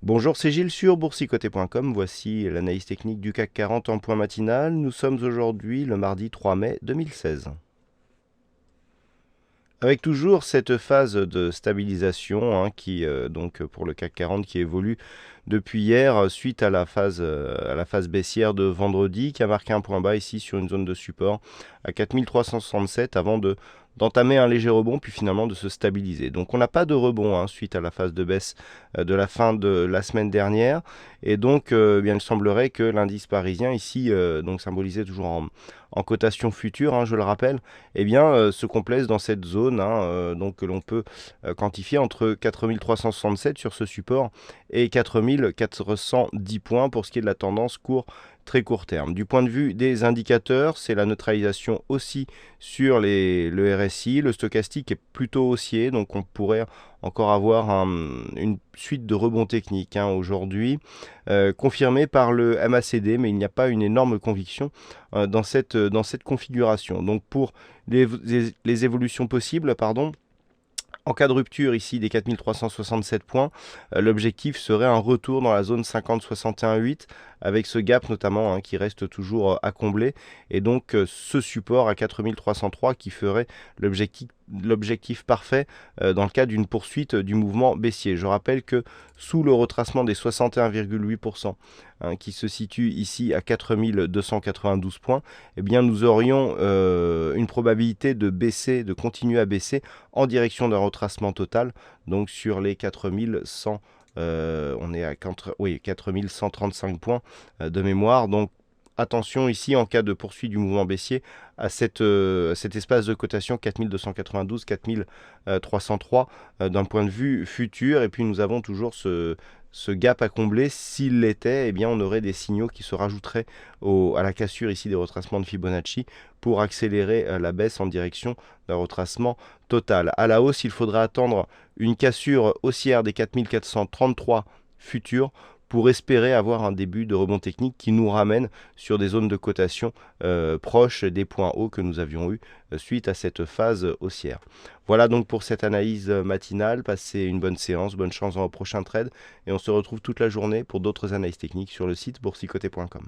Bonjour, c'est Gilles sur boursicoté.com. Voici l'analyse technique du CAC 40 en point matinal. Nous sommes aujourd'hui le mardi 3 mai 2016. Avec toujours cette phase de stabilisation qui, donc pour le CAC 40 qui évolue depuis hier suite à la phase baissière de vendredi qui a marqué un point bas ici sur une zone de support à 4367 avant d'entamer un léger rebond puis finalement de se stabiliser. Donc on n'a pas de rebond suite à la phase de baisse de la fin de la semaine dernière et donc bien il semblerait que l'indice parisien ici donc symbolisé toujours en cotation future, je le rappelle, eh bien, se complaise dans cette zone donc que l'on peut quantifier entre 4367 sur ce support et 4410 points pour ce qui est de la tendance très court terme. Du point de vue des indicateurs, c'est la neutralisation aussi sur le RSI. Le stochastique est plutôt haussier, donc on pourrait encore avoir une suite de rebonds techniques aujourd'hui, confirmé par le MACD, mais il n'y a pas une énorme conviction dans cette configuration. Donc pour les évolutions possibles, en cas de rupture ici des 4367 points, l'objectif serait un retour dans la zone 50-61-8 avec ce gap notamment qui reste toujours à combler et donc ce support à 4303 qui ferait l'objectif parfait dans le cas d'une poursuite du mouvement baissier. Je rappelle que sous le retracement des 61,8% qui se situe ici à 4292 points, eh bien nous aurions une probabilité de baisser, de continuer à baisser en direction d'un retracement total, donc sur les 4100, on est à 4135 points de mémoire. Donc attention ici en cas de poursuite du mouvement baissier à cet espace de cotation 4292-4303 d'un point de vue futur. Et puis nous avons toujours ce gap à combler. S'il l'était, eh bien on aurait des signaux qui se rajouteraient à la cassure ici des retracements de Fibonacci pour accélérer la baisse en direction d'un retracement total. À la hausse, il faudra attendre une cassure haussière des 4433 futurs pour espérer avoir un début de rebond technique qui nous ramène sur des zones de cotation proches des points hauts que nous avions eu suite à cette phase haussière. Voilà donc pour cette analyse matinale. Passez une bonne séance, bonne chance dans vos prochains trades et on se retrouve toute la journée pour d'autres analyses techniques sur le site boursicoté.com.